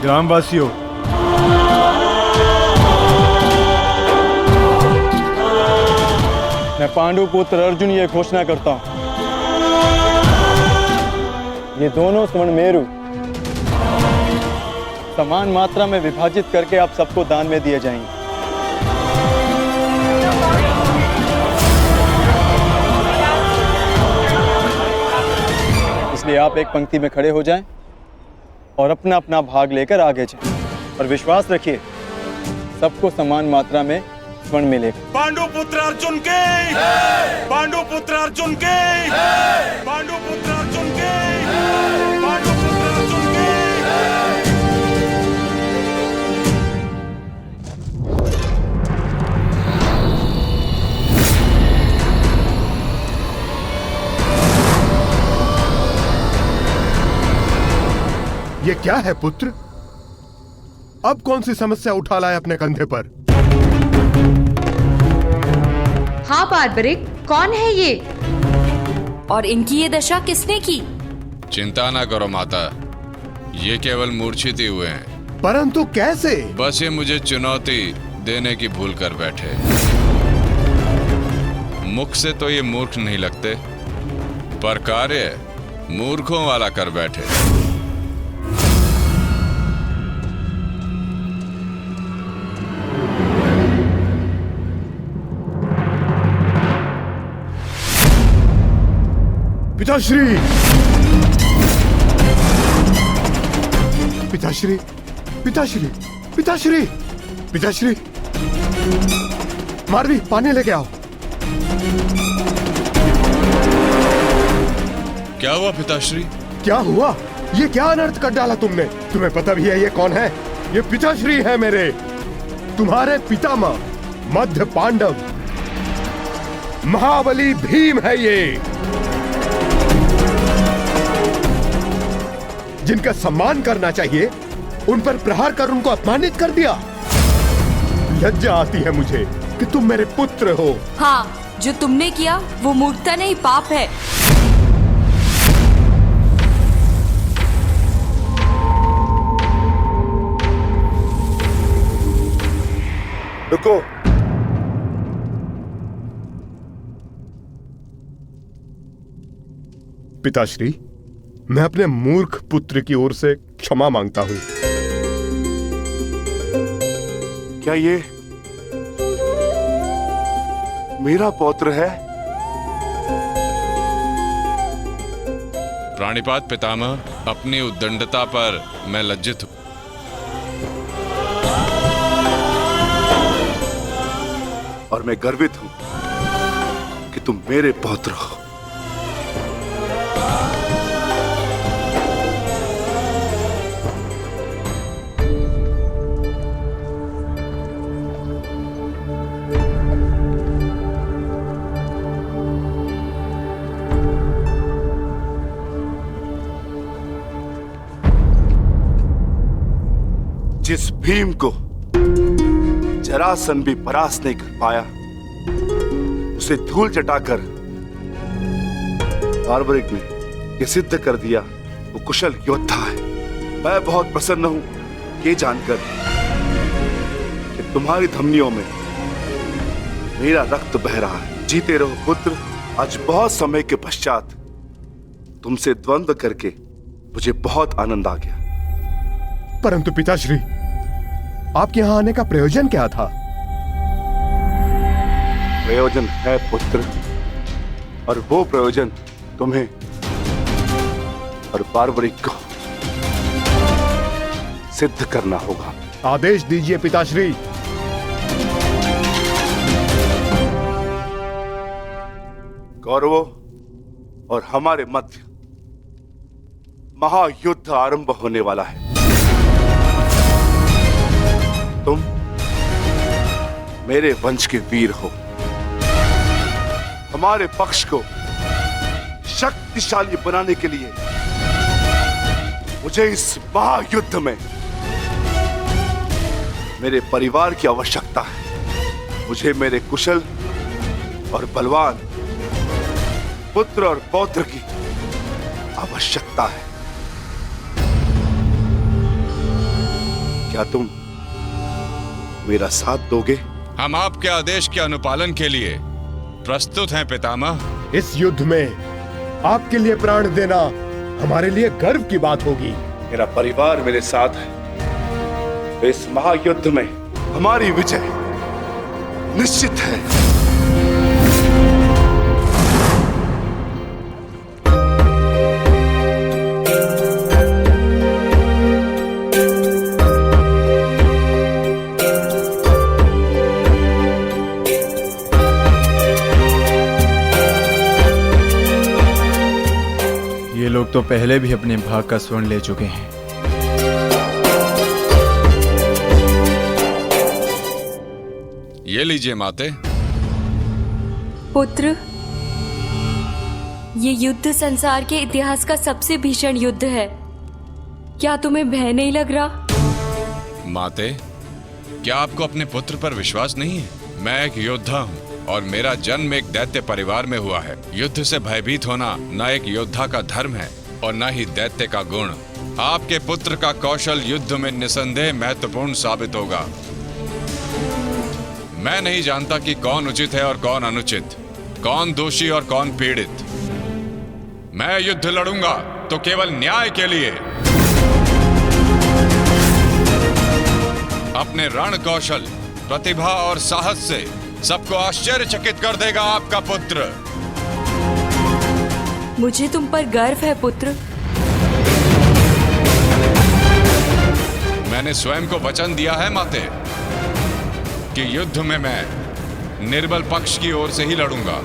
ग्रामवासियों, मैं पांडु पुत्र अर्जुन ये घोषणा करता हूं, ये दोनों स्वर्ण मेरु समान मात्रा में विभाजित करके आप सबको दान में दिए जाएंगे। इसलिए आप एक पंक्ति में खड़े हो जाएं और अपना अपना भाग लेकर आगे जाएं। और विश्वास रखिए, सबको समान मात्रा में स्वर्ण मिलेगा। पांडु पुत्र अर्जुन के, पांडु पुत्र अर्जुन के, पांडु पुत्र अर्जुन के, पांडु पुत्र अर्जुन के। ये क्या है पुत्र? अब कौन सी समस्या उठा लाए अपने कंधे पर? हाँ बार्बरिक, कौन है ये? और इनकी ये दशा किसने की? चिंता ना करो माता, ये केवल मूर्छित ही हुए हैं। परंतु कैसे? बस ये मुझे चुनौती देने की भूल कर बैठे। मुख से तो ये मूर्ख नहीं लगते, पर कार्य मूर्खों वाला कर बैठे। पिताश्री, पिताश्री, पिताश्री, पिताश्री, पिताश्री, मारवी, पानी लेके आओ। क्या हुआ पिताश्री? क्या हुआ? ये क्या अनर्थ कर डाला तुमने? तुम्हें पता भी है ये कौन है? ये पिताश्री है मेरे, तुम्हारे पितामह मध्य पांडव महाबली भीम है ये, जिनका सम्मान करना चाहिए उन पर प्रहार कर उनको अपमानित कर दिया। लज्जा आती है मुझे कि तुम मेरे पुत्र हो। हाँ, जो तुमने किया वो मूर्खता नहीं, पाप है। रुको, पिताश्री, मैं अपने मूर्ख पुत्र की ओर से क्षमा मांगता हूं। क्या ये मेरा पौत्र है। प्राणिपात पितामह, अपनी उद्दंडता पर मैं लज्जित हूं। और मैं गर्वित हूं कि तुम मेरे पौत्र हो। जिस भीम को जरासंध भी परास्त नहीं कर पाया, उसे धूल चटाकर बार्बरिक ने यह सिद्ध कर दिया वो कुशल योद्धा है। मैं बहुत प्रसन्न हूं ये जानकर कि तुम्हारी धमनियों में मेरा रक्त बह रहा है। जीते रहो पुत्र। आज बहुत समय के पश्चात तुमसे द्वंद्व करके मुझे बहुत आनंद आ गया। परंतु पिताश्री, आपके यहां आने का प्रयोजन क्या था? प्रयोजन है पुत्र, और वो प्रयोजन तुम्हें और बार्बरिक को सिद्ध करना होगा। आदेश दीजिए पिताश्री। कौरवों और हमारे मध्य महायुद्ध आरंभ होने वाला है। तुम मेरे वंश के वीर हो। हमारे पक्ष को शक्तिशाली बनाने के लिए मुझे इस महायुद्ध में मेरे परिवार की आवश्यकता है। मुझे मेरे कुशल और बलवान पुत्र और पौत्र की आवश्यकता है। क्या तुम मेरा साथ दोगे? हम आपके आदेश के अनुपालन के लिए प्रस्तुत हैं पितामह। इस युद्ध में आपके लिए प्राण देना हमारे लिए गर्व की बात होगी। मेरा परिवार मेरे साथ है। इस महायुद्ध में हमारी विजय निश्चित है। ये लोग तो पहले भी अपने भाग का स्वर्ण ले चुके हैं। ये लीजिए माते। पुत्र, ये युद्ध संसार के इतिहास का सबसे भीषण युद्ध है। क्या तुम्हें भय नहीं लग रहा? माते, क्या आपको अपने पुत्र पर विश्वास नहीं है? मैं एक योद्धा हूँ और मेरा जन्म एक दैत्य परिवार में हुआ है। युद्ध से भयभीत होना न एक योद्धा का धर्म है और न ही दैत्य का गुण। आपके पुत्र का कौशल युद्ध में निसंदेह महत्वपूर्ण साबित होगा। मैं नहीं जानता कि कौन उचित है और कौन अनुचित, कौन दोषी और कौन पीड़ित। मैं युद्ध लड़ूंगा तो केवल न्याय के लिए। अपने रण कौशल, प्रतिभा और साहस से सबको आश्चर्यचकित कर देगा आपका पुत्र। मुझे तुम पर गर्व है पुत्र। मैंने स्वयं को वचन दिया है माते कि युद्ध में मैं निर्बल पक्ष की ओर से ही लड़ूंगा।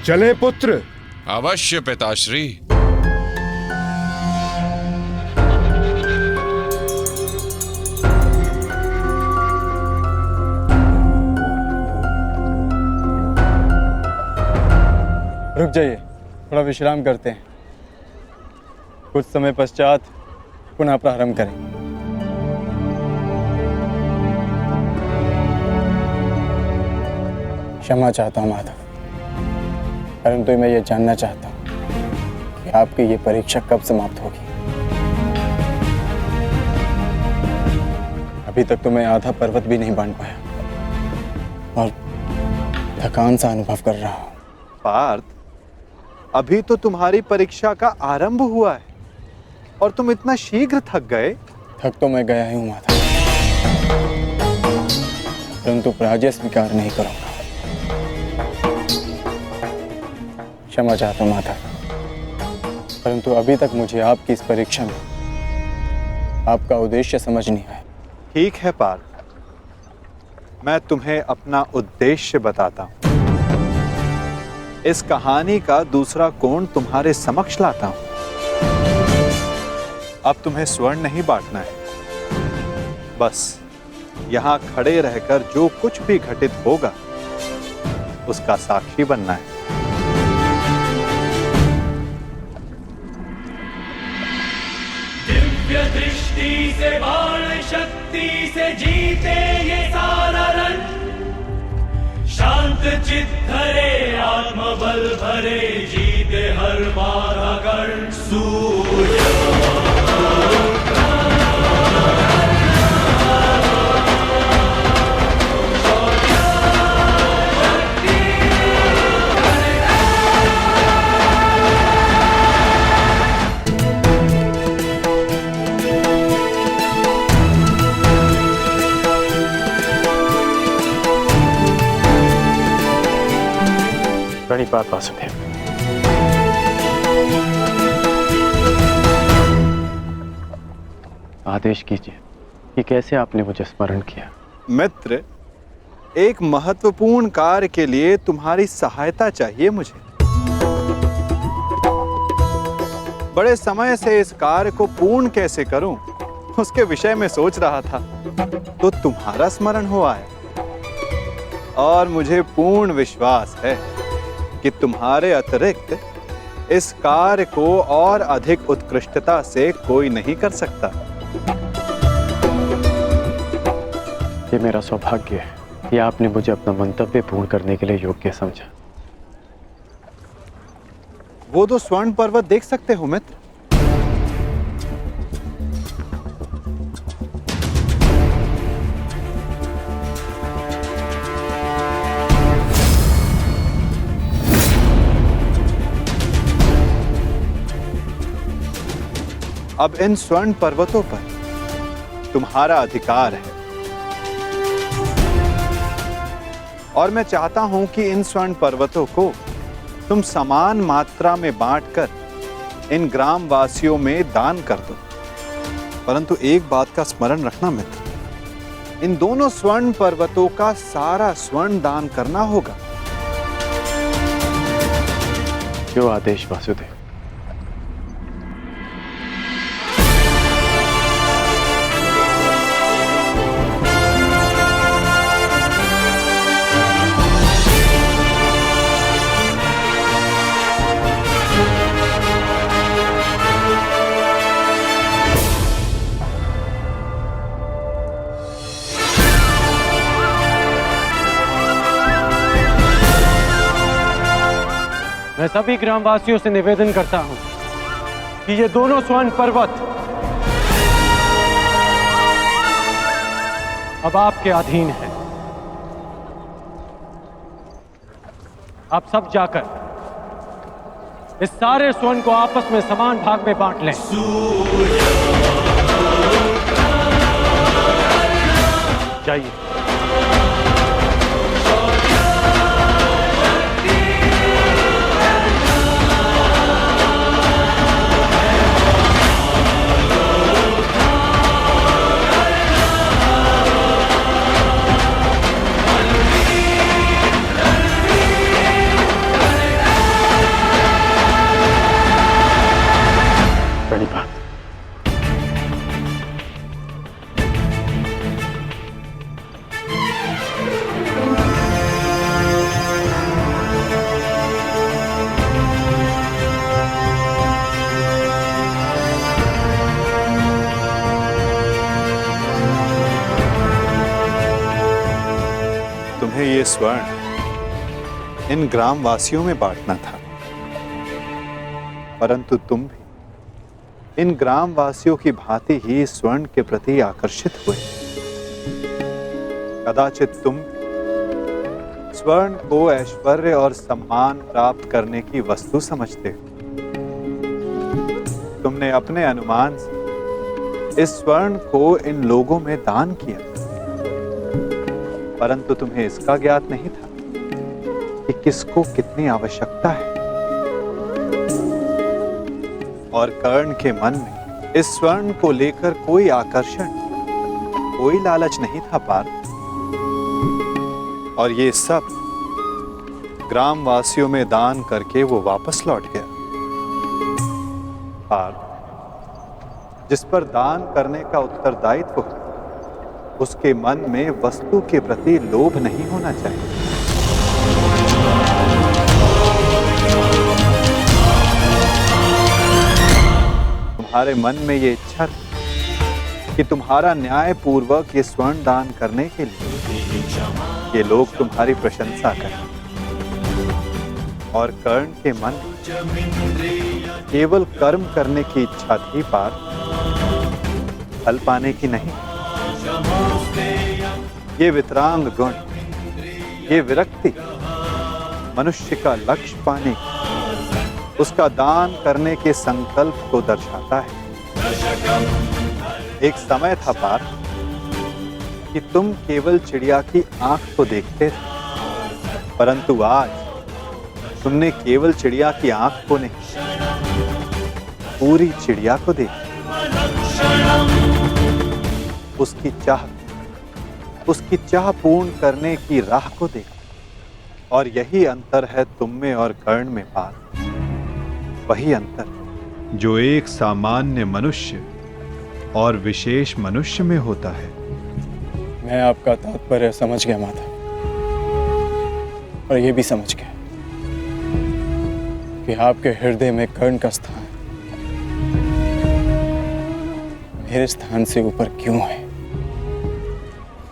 चलें पुत्र। अवश्य पिताश्री। रुक जाइए, थोड़ा विश्राम करते हैं। कुछ समय पश्चात पुनः प्रारंभ करेंगे। क्षमा चाहता हूं माधव, परंतु मैं ये जानना चाहता हूं कि आपकी ये परीक्षा कब समाप्त होगी। अभी तक तो मैं आधा पर्वत भी नहीं बांध पाया और थकान सा अनुभव कर रहा हूं। पार्थ, अभी तो तुम्हारी परीक्षा का आरंभ हुआ है और तुम इतना शीघ्र थक गए। थक तो मैं गया ही हूं माधव, परंतु पराजय स्वीकार नहीं करूंगा। क्षमा चाहता हूं माता, परंतु अभी तक मुझे आपकी इस परीक्षा में आपका उद्देश्य समझ नहीं आया। ठीक है पार्थ, मैं तुम्हें अपना उद्देश्य बताता हूं। इस कहानी का दूसरा कोण तुम्हारे समक्ष लाता हूं। अब तुम्हें स्वर्ण नहीं बांटना है, बस यहां खड़े रहकर जो कुछ भी घटित होगा उसका साक्षी बनना है। दिव्य दृष्टि से बाण शक्ति से जीते ये सारा रण, शांत चित्त धरे आत्मबल भरे जीते हर बाधा गण। सूर्य प्रणिपात वासुदेव। आदेश कीजिए कि कैसे आपने मुझे स्मरण किया। मित्र, एक महत्वपूर्ण कार्य के लिए तुम्हारी सहायता चाहिए मुझे। बड़े समय से इस कार्य को पूर्ण कैसे करूं, उसके विषय में सोच रहा था, तो तुम्हारा स्मरण हुआ है। और मुझे पूर्ण विश्वास है कि तुम्हारे अतिरिक्त इस कार्य को और अधिक उत्कृष्टता से कोई नहीं कर सकता। ये मेरा सौभाग्य है कि आपने मुझे अपना मंतव्य पूर्ण करने के लिए योग्य समझा। वो तो स्वर्ण पर्वत देख सकते हो मित्र। अब इन स्वर्ण पर्वतों पर तुम्हारा अधिकार है, और मैं चाहता हूं कि इन स्वर्ण पर्वतों को तुम समान मात्रा में बांटकर इन ग्राम वासियों में दान कर दो। परंतु एक बात का स्मरण रखना मित्र, इन दोनों स्वर्ण पर्वतों का सारा स्वर्ण दान करना होगा। जो आदेश वासुदेव। मैं सभी ग्रामवासियों से निवेदन करता हूं कि ये दोनों स्वर्ण पर्वत अब आपके अधीन है। आप सब जाकर इस सारे स्वर्ण को आपस में समान भाग में बांट लें। जाइए। तुम्हें ये स्वर्ण इन ग्राम वासियों में बांटना था, परंतु तुम भी इन ग्राम वासियों की भांति ही स्वर्ण के प्रति आकर्षित हुए। कदाचित तुम स्वर्ण को ऐश्वर्य और सम्मान प्राप्त करने की वस्तु समझते हो। तुमने अपने अनुमान से इस स्वर्ण को इन लोगों में दान किया, परंतु तुम्हें इसका ज्ञात नहीं था कि किसको कितनी आवश्यकता है। और कर्ण के मन में इस स्वर्ण को लेकर कोई आकर्षण, कोई लालच नहीं था पार्थ। और ये सब ग्रामवासियों में दान करके वो वापस लौट गया। पार्थ, जिस पर दान करने का उत्तरदायित्व हो, उसके मन में वस्तु के प्रति लोभ नहीं होना चाहिए। तुम्हारे मन में ये इच्छा थी कि तुम्हारा न्याय पूर्वक ये स्वर्ण दान करने के लिए ये लोग तुम्हारी प्रशंसा करें। और कर्ण के मन में केवल कर्म करने की इच्छा थी पार्थ, फल पाने की नहीं। ये वितरांग गुण, ये विरक्ति मनुष्य का लक्ष्य पाने की, उसका दान करने के संकल्प को दर्शाता है। एक समय था पार्थ कि तुम केवल चिड़िया की आंख को देखते थे, परंतु आज तुमने केवल चिड़िया की आंख को नहीं, पूरी चिड़िया को देखा। उसकी चाह पूर्ण करने की राह को देखा। और यही अंतर है तुम में और कर्ण में पार्थ। वही अंतर जो एक सामान्य मनुष्य और विशेष मनुष्य में होता है। मैं आपका तात्पर्य समझ गया माता, और ये भी समझ गया कि आपके हृदय में कर्ण का स्थान मेरे स्थान से ऊपर क्यों है।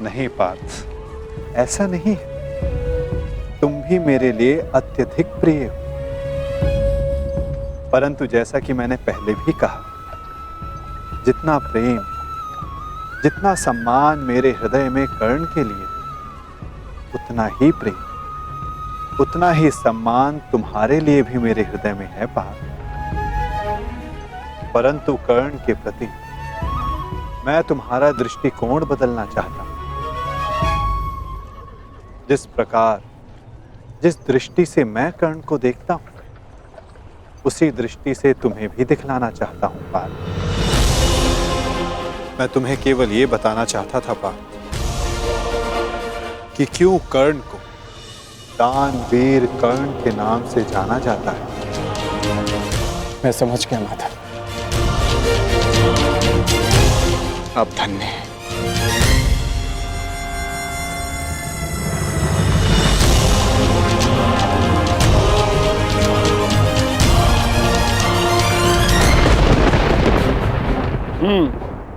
नहीं पार्थ, ऐसा नहीं है। तुम भी मेरे लिए अत्यधिक प्रिय हो, परंतु जैसा कि मैंने पहले भी कहा, जितना प्रेम, जितना सम्मान मेरे हृदय में कर्ण के लिए, उतना ही प्रेम, उतना ही सम्मान तुम्हारे लिए भी मेरे हृदय में है पार्थ। परंतु कर्ण के प्रति मैं तुम्हारा दृष्टिकोण बदलना चाहता हूं। जिस प्रकार, जिस दृष्टि से मैं कर्ण को देखता हूं, उसी दृष्टि से तुम्हें भी दिखलाना चाहता हूं पार्थ। मैं तुम्हें केवल ये बताना चाहता था पार्थ कि क्यों कर्ण को दानवीर कर्ण के नाम से जाना जाता है। मैं समझ गया माता, अब धन्य है।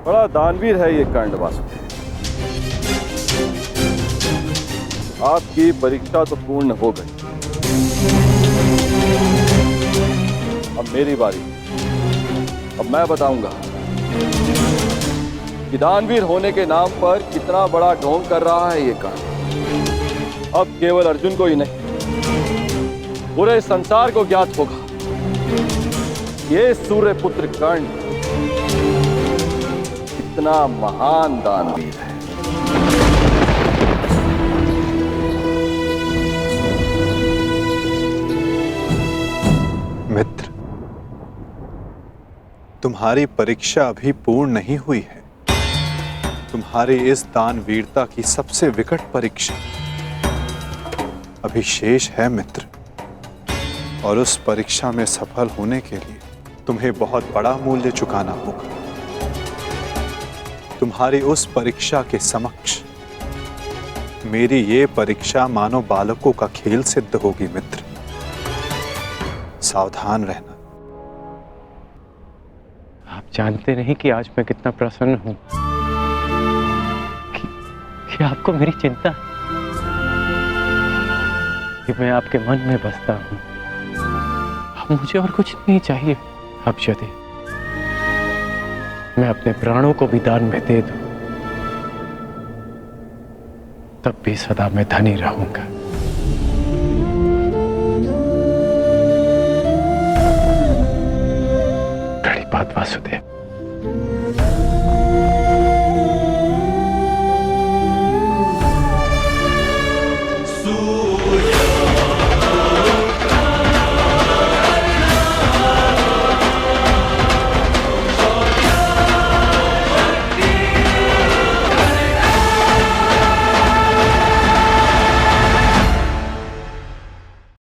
बड़ा दानवीर है ये कर्ण वासुदेव। आपकी परीक्षा तो पूर्ण हो गई, अब मेरी बारी। अब मैं बताऊंगा कि दानवीर होने के नाम पर कितना बड़ा ढोंग कर रहा है ये कर्ण। अब केवल अर्जुन को ही नहीं, पूरे संसार को ज्ञात होगा ये सूर्यपुत्र कर्ण कितना महान दानवीर है। मित्र, तुम्हारी परीक्षा अभी पूर्ण नहीं हुई है। तुम्हारी इस दानवीरता की सबसे विकट परीक्षा अभी शेष है मित्र। और उस परीक्षा में सफल होने के लिए तुम्हें बहुत बड़ा मूल्य चुकाना होगा। तुम्हारी उस परीक्षा के समक्ष मेरी ये परीक्षा मानो बालकों का खेल सिद्ध होगी मित्र। सावधान रहना। आप जानते नहीं कि आज मैं कितना प्रसन्न हूं कि आपको मेरी चिंता, कि मैं आपके मन में बसता हूं। अब मुझे और कुछ नहीं चाहिए। अब यदि मैं अपने प्राणों को भी दान में दे दूं, तब भी सदा मैं धनी रहूंगा। बड़ी बात वासुदेव।